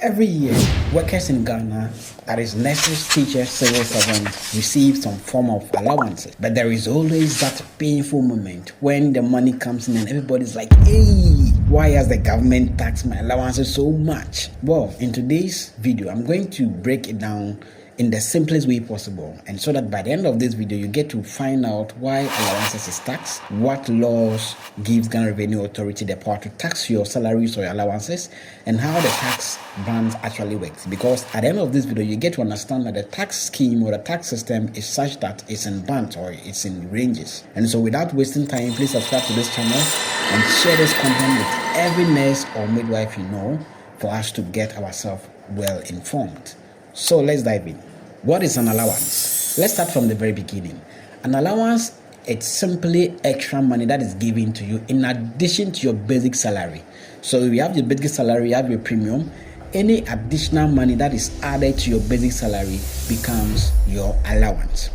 Every year, workers in Ghana, that is nurses, teachers, civil servants, receive some form of allowances. But there is always that painful moment when the money comes in and everybody's like, hey, why has the government taxed my allowances so much? Well, in today's video, I'm going to break it down in the simplest way possible, and so that by the end of this video you get to find out why allowances is taxed, what laws gives Ghana Revenue Authority the power to tax your salaries or your allowances, and how the tax bands actually works. Because at the end of this video you get to understand that the tax scheme or the tax system is such that it's in bands or it's in ranges. And so without wasting time, please subscribe to this channel and share this content with every nurse or midwife you know for us to get ourselves well informed. So let's dive in. What is an allowance? Let's start from the very beginning. An allowance, it's simply extra money that is given to you in addition to your basic salary. So if you have your basic salary, you have your premium, any additional money that is added to your basic salary becomes your allowance.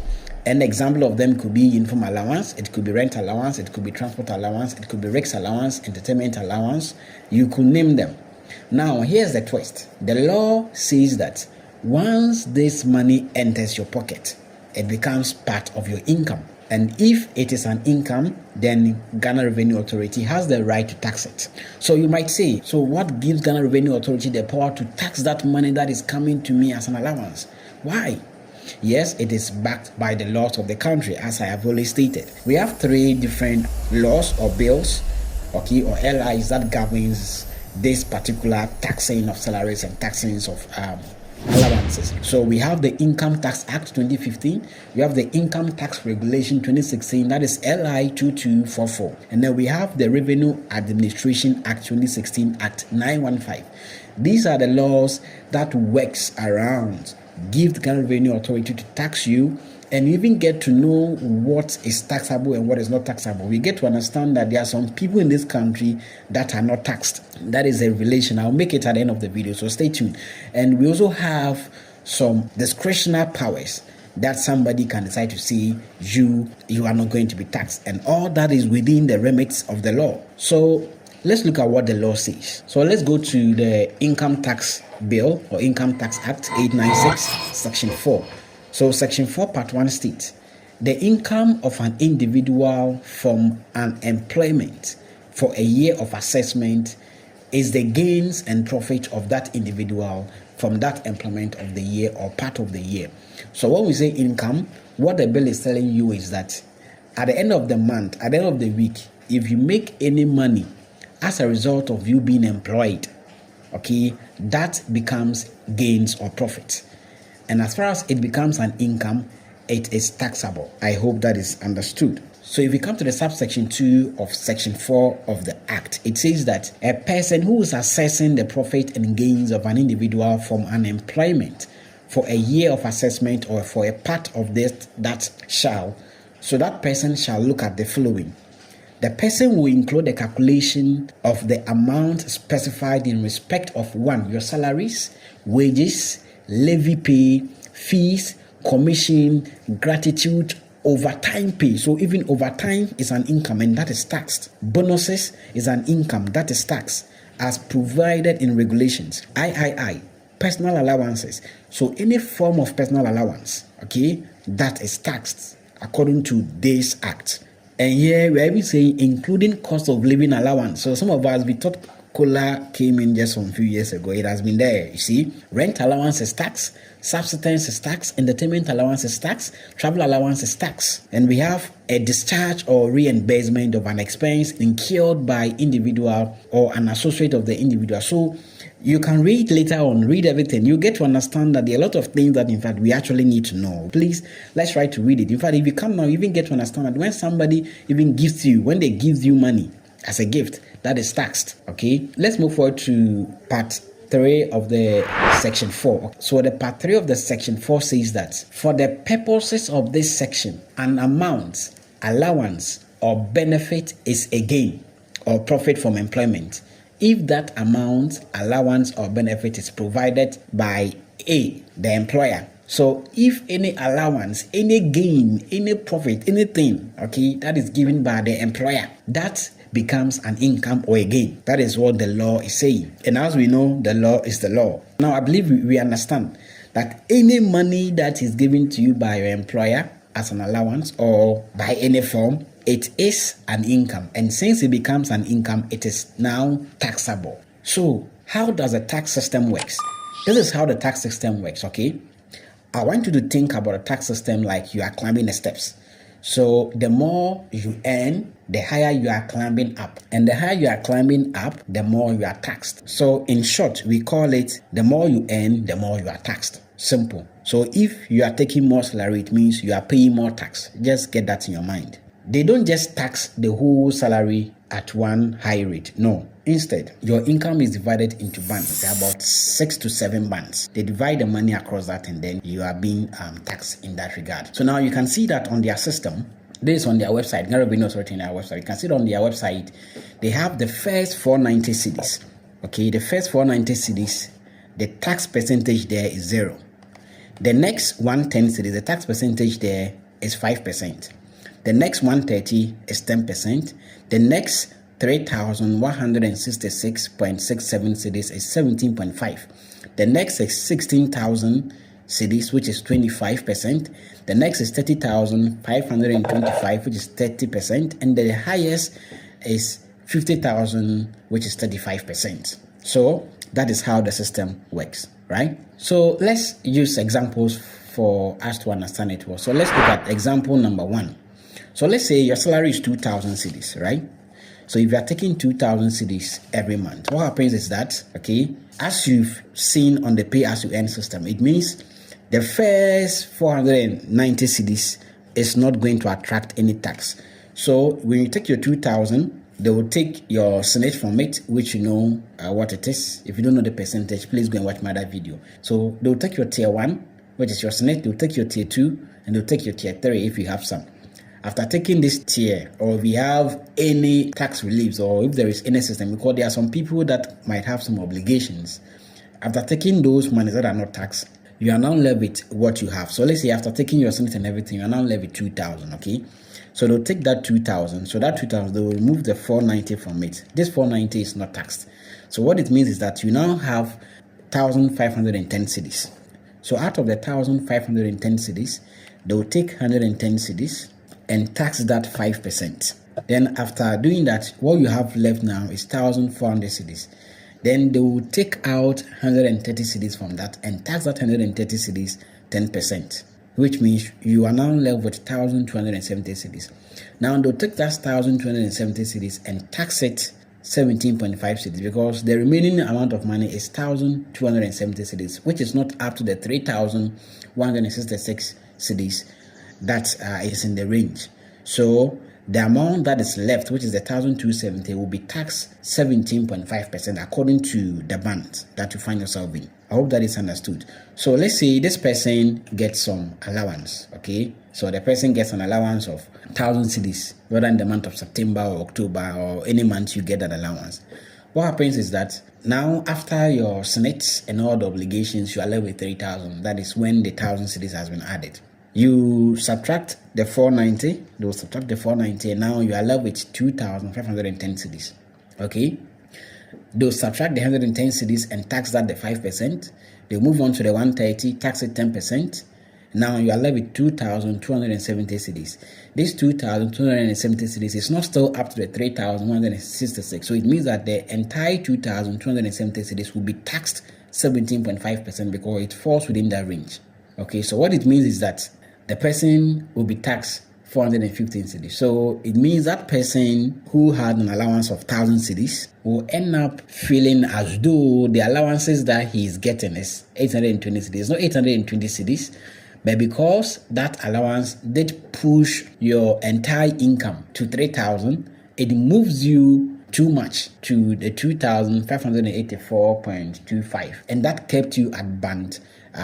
An example of them could be uniform allowance, it could be rent allowance, it could be transport allowance, it could be Rex allowance, entertainment allowance. You could name them. Now, here's the twist. The law says that once this money enters your pocket, it becomes part of your income. And if it is an income, then Ghana Revenue Authority has the right to tax it. So you might say, so what gives Ghana Revenue Authority the power to tax that money that is coming to me as an allowance? Why? Yes, it is backed by the laws of the country, as I have already stated. We have three different laws or bills, okay, or LIs that governs this particular taxing of salaries and taxing of allowances. So we have the Income Tax Act 2015, we have the Income Tax Regulation 2016, that is LI 2244, and then we have the Revenue Administration Act 2016, Act 915. These are the laws that works around, give the Ghana Revenue Authority to tax you, and you even get to know what is taxable and what is not taxable. We get to understand that there are some people in this country that are not taxed. That is a relation. I'll make it at the end of the video, so stay tuned. And we also have some discretionary powers that somebody can decide to say you are not going to be taxed, and all that is within the remits of the law. So let's look at what the law says. So let's go to the Income Tax Bill or Income Tax Act 896, Section 4. So Section 4, Part 1 states, the income of an individual from an employment for a year of assessment is the gains and profit of that individual from that employment of the year or part of the year. So when we say income, what the bill is telling you is that at the end of the month, at the end of the week, if you make any money as a result of you being employed, okay, that becomes gains or profit. And as far as it becomes an income, it is taxable. I hope that is understood. So if we come to the subsection 2 of section 4 of the Act, it says that a person who is assessing the profit and gains of an individual from an employment for a year of assessment or for a part of this, so that person shall look at the following. The person will include the calculation of the amount specified in respect of 1, your salaries, wages, levy pay, fees, commission, gratitude, overtime pay. So even overtime is an income and that is taxed. Bonuses is an income that is taxed as provided in regulations. III, personal allowances. So any form of personal allowance, okay, that is taxed according to this Act. And here we are even saying including cost of living allowance. So some of us, we thought COLA came in just a few years ago. It has been there, you see. Rent allowance is tax, subsistence is tax, entertainment allowance is tax, travel allowance is tax. And we have a discharge or reimbursement of an expense incurred by individual or an associate of the individual. So you can read later on, read everything. You get to understand that there are a lot of things that in fact we actually need to know. Please, let's try to read it. In fact, if you come now, you even get to understand that when somebody even gives you, when they give you money as a gift, that is taxed. Okay, let's move forward to part 3 of the section 4. So the part 3 of the section 4 says that for the purposes of this section, an amount, allowance, or benefit is a gain or profit from employment if that amount, allowance, or benefit is provided by A, the employer. So if any allowance, any gain, any profit, anything, okay, that is given by the employer, that becomes an income or a gain. That is what the law is saying. And as we know, the law is the law. Now, I believe we understand that any money that is given to you by your employer as an allowance or by any form, it is an income. And since it becomes an income, it is now taxable. So, how does the tax system works? This is how the tax system works, okay? I want you to think about a tax system like you are climbing the steps. So the more you earn, the higher you are climbing up. And the higher you are climbing up, the more you are taxed. So in short, we call it the more you earn, the more you are taxed. Simple. So if you are taking more salary, it means you are paying more tax. Just get that in your mind. They don't just tax the whole salary at one high rate. No. Instead, your income is divided into bands. There are about 6 to 7 bands. They divide the money across that, and then you are being taxed in that regard. So now you can see that on their system. This is on their website. Ghana Revenue Authority on their website. You can see it on their website. They have the first 490 cedis. Okay, the first 490 cedis, the tax percentage there is 0. The next 110 cedis, the tax percentage there is 5%. The next 130 is 10%. The next 3,166.67 cedis is 17.5. The next is 16,000 cedis, which is 25%. The next is 30,525, which is 30%. And the highest is 50,000, which is 35%. So that is how the system works, right? So let's use examples for us to understand it well. So let's look at example number 1. So let's say your salary is 2,000 cedis, right? So if you are taking 2,000 cedis every month, what happens is that, okay, as you've seen on the pay as you earn system, it means the first 490 cedis is not going to attract any tax. So when you take your 2,000, they will take your snitch from it, which you know what it is. If you don't know the percentage, please go and watch my other video. So they'll take your tier 1, which is your snitch, they'll take your tier 2, and they'll take your tier 3 if you have some. After taking this tier, or if we have any tax reliefs, or if there is any system, because there are some people that might have some obligations. After taking those monies that are not taxed, you are now left with what you have. So let's say after taking your snitch and everything, you are now left with 2,000, okay? So they'll take that 2,000. So that 2,000, they will remove the 490 from it. This 490 is not taxed. So what it means is that you now have 1,510 cedis. So out of the 1,510 cedis, they will take 110 cedis and tax that 5%. Then after doing that, what you have left now is 1,400 cedis. Then they will take out 130 cedis from that and tax that 130 cedis 10%, which means you are now left with 1,270 cedis. Now they'll take that 1,270 cedis and tax it 17.5 cedis, because the remaining amount of money is 1,270 cedis, which is not up to the 3,166 cedis that is in the range. So the amount that is left, which is the 1,270, will be taxed 17.5% according to the band that you find yourself in. I hope that is understood. So let's say this person gets some allowance, okay? So the person gets an allowance of 1,000 cedis, whether in the month of September or October or any month you get that allowance. What happens is that now after your SNITs and all the obligations, you are left with 3,000. That is when the 1,000 cedis has been added. You subtract the 490, they will subtract the 490, and now you are left with 2,510 cedis. Okay? They'll subtract the 110 cedis and tax that the 5%. They'll move on to the 130, tax it 10%. Now you are left with 2,270 cedis. This 2,270 cedis is not still up to the 3,166. So it means that the entire 2,270 cedis will be taxed 17.5% because it falls within that range. Okay, so what it means is that the person will be taxed 415 cedis. So it means that person who had an allowance of 1,000 cedis will end up feeling as though the allowances that he is getting is 820 cedis. It's not 820 cedis, but because that allowance did push your entire income to 3,000, it moves you too much to the 2,584.25, and that kept you at band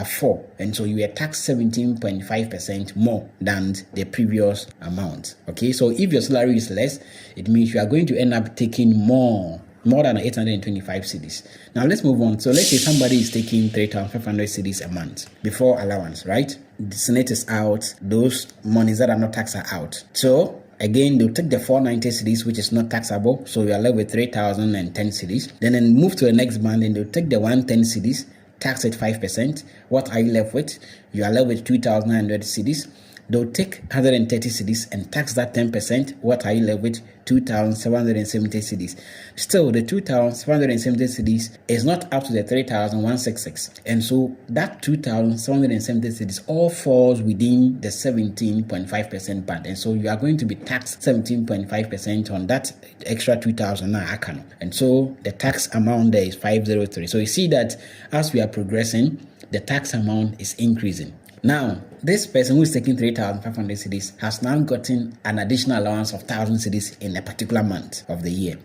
4, and so you were taxed 17.5% more than the previous amount. Okay, so if your salary is less, it means you are going to end up taking more than 825 cedis. Now let's move on. So let's say somebody is taking 3,500 cedis a month before allowance, right? The Senate is out, those monies that are not taxed are out. So again, they'll take the 490 cedis, which is not taxable, so you are left with 3,010 cedis. Then move to the next band, and they'll take the 110 cedis, tax it 5%. What are you left with? You are left with 2,900 cedis. They'll take 130 cedis and tax that 10%. What are you left with? 2,770 cedis. Still, the 2,770 cedis is not up to the 3,166. And so that 2,770 cedis all falls within the 17.5% band. And so you are going to be taxed 17.5% on that extra 2,000 now. And so the tax amount there is 503. So you see that as we are progressing, the tax amount is increasing. Now, this person who is taking 3,500 cedis has now gotten an additional allowance of 1,000 cedis in a particular month of the year.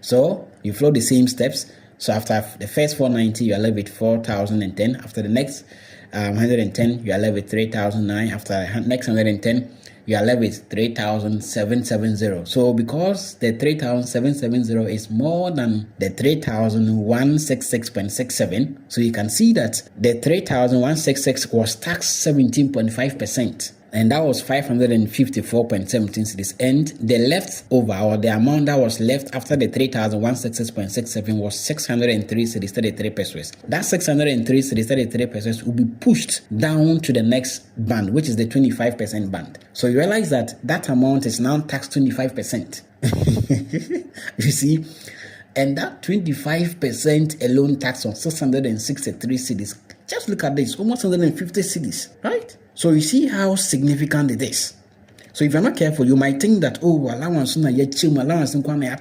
So you follow the same steps. So after the first 490, you are left with 4,010. After the next 110, you are left with 3,009. After the next 110, you are left with 3,770. So because the 3,770 is more than the 3,166.67, so you can see that the 3,166 was taxed 17.5%. And that was 554.17 cedis. And the leftover, or the amount that was left after the 3,166.67 was 603 cedis, 33 pesos. That 603 cedis, 33 pesos will be pushed down to the next band, which is the 25% band. So you realize that that amount is now taxed 25%. You see? And that 25% alone tax on 663 cedis. Just look at this, almost 150 cedis, right? So you see how significant it is. So if you're not careful, you might think that, oh, allowance na allowance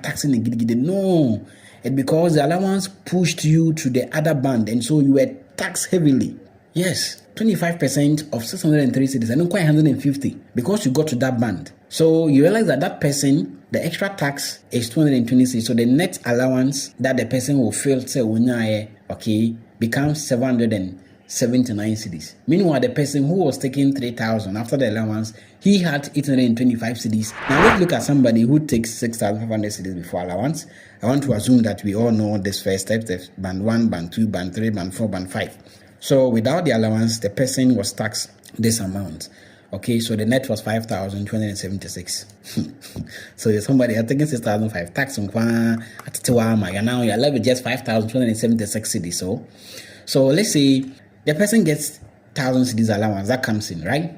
taxing. No, it's because the allowance pushed you to the other band, and so you were taxed heavily. Yes, 25% of 603 cedis, and not quite 150 because you got to that band. So you realize that that person, the extra tax is 220 cedis. So the net allowance that the person will feel, say, okay, becomes 779 cedis. Meanwhile, the person who was taking 3,000 after the allowance, he had 825 cedis. Now let's look at somebody who takes 6,500 cedis before allowance. I want to assume that we all know this first step, the band 1, band 2, band 3, band 4, band 5. So without the allowance, the person was taxed this amount. Okay, so the net was 5,276. So if somebody had taken 6,500 tax on now you're left with just 5,276 cedis. So let's say the person gets 1,000 cedis allowance that comes in, right?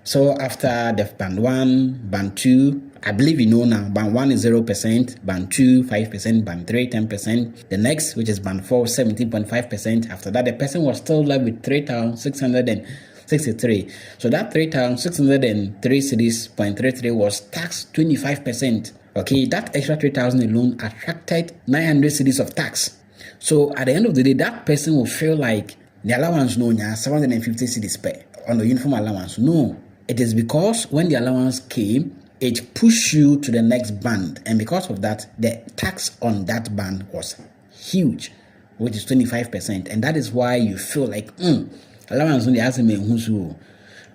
So after the band 1, band 2, I believe you know now, band 1 is 0%, band 2, 5%, band 3, 10%. The next, which is band 4, 17.5%. After that, the person was still left with 3,663. So that 3,603 cedis, 0.33 was taxed 25%. Okay, that extra 3,000 alone attracted 900 cedis of tax. So at the end of the day, that person will feel like the allowance no 750 cedis per on the uniform allowance. No, it is because when the allowance came, it pushed you to the next band, and because of that, the tax on that band was huge, which is 25%, and that is why you feel like allowance only has a who's.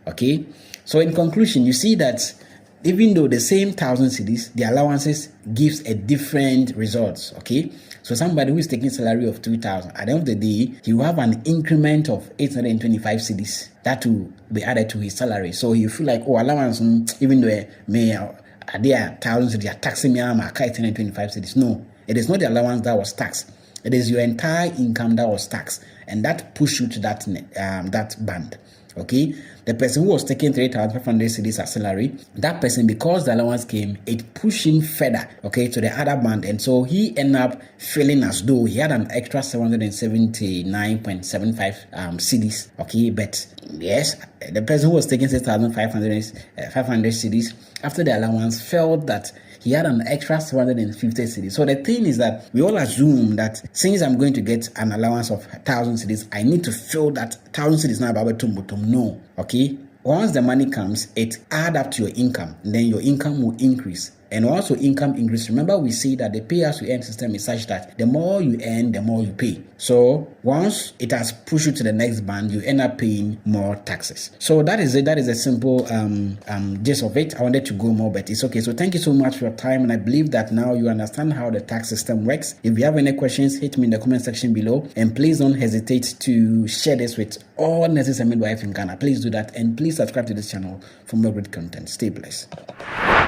Okay, so in conclusion, you see that even though the same 1,000 cedis, the allowances gives a different results. Okay, so somebody who is taking salary of 2,000, at the end of the day, he will have an increment of 825 cedis that will be added to his salary. So you feel like, oh, allowance, even though there are 1,000 cedis, they are taxing me, I'm 825 cedis. No, it is not the allowance that was taxed. It is your entire income that was taxed, and that pushed you to that band. Okay, the person who was taking 3,500 cedis as salary, that person, because the allowance came, it pushed him further, okay, to the other band, and so he ended up feeling as though he had an extra 779.75 cedis. Okay, but yes, the person who was taking 6,500 cedis after the allowance felt that he had an extra 750 cedis. So the thing is that we all assume that since I'm going to get an allowance of 1,000 cedis, I need to fill that 1,000 cedis now about to no. Okay, once the money comes, it add up to your income, then your income will increase, and also income increase. Remember, we see that the pay as you earn system is such that the more you earn, the more you pay. So once it has pushed you to the next band, you end up paying more taxes. So that is it. That is a simple gist of it. I wanted to go more, but it's okay. So thank you so much for your time, and I believe that now you understand how the tax system works. If you have any questions, hit me in the comment section below, and please don't hesitate to share this with all nurses and midwives in Ghana. Please do that, and please subscribe to this channel for more great content. Stay blessed.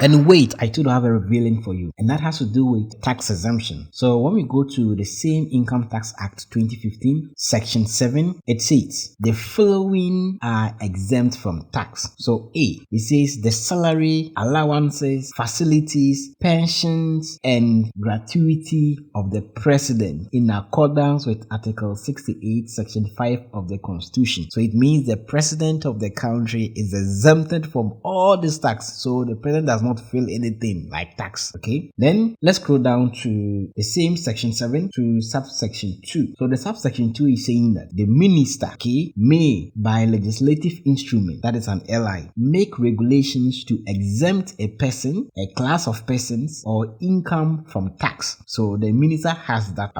And wait, I do have a revealing for you, and that has to do with tax exemption. So when we go to the same Income Tax Act 2015, Section 7, it says the following are exempt from tax. So A, it says the salary, allowances, facilities, pensions, and gratuity of the president in accordance with Article 68, Section 5 of the Constitution. So it means the president of the country is exempted from all this tax. So the president does not feel anything like tax. Okay, then let's scroll down to the same section 7 to subsection 2. So the subsection 2 is saying that the minister, okay, may by legislative instrument, that is an LI, make regulations to exempt a person, a class of persons, or income from tax. So the minister has that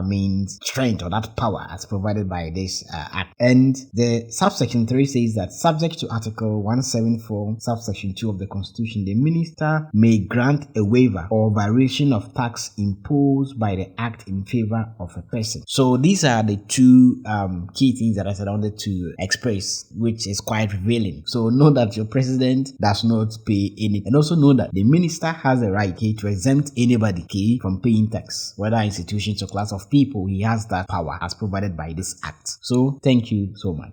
strength or that power as provided by this act. And the subsection 3 says that subject to Article 174 subsection 2 of the Constitution, the minister may grant a waiver or variation of tax imposed by the act in favor of a person. So these are the two key things that I said I wanted to express, which is quite revealing. So know that your president does not pay anything, and also know that the minister has a right, okay, to exempt anybody, okay, from paying tax, whether institutions or class of people. He has that power as provided by this act. So thank you so much.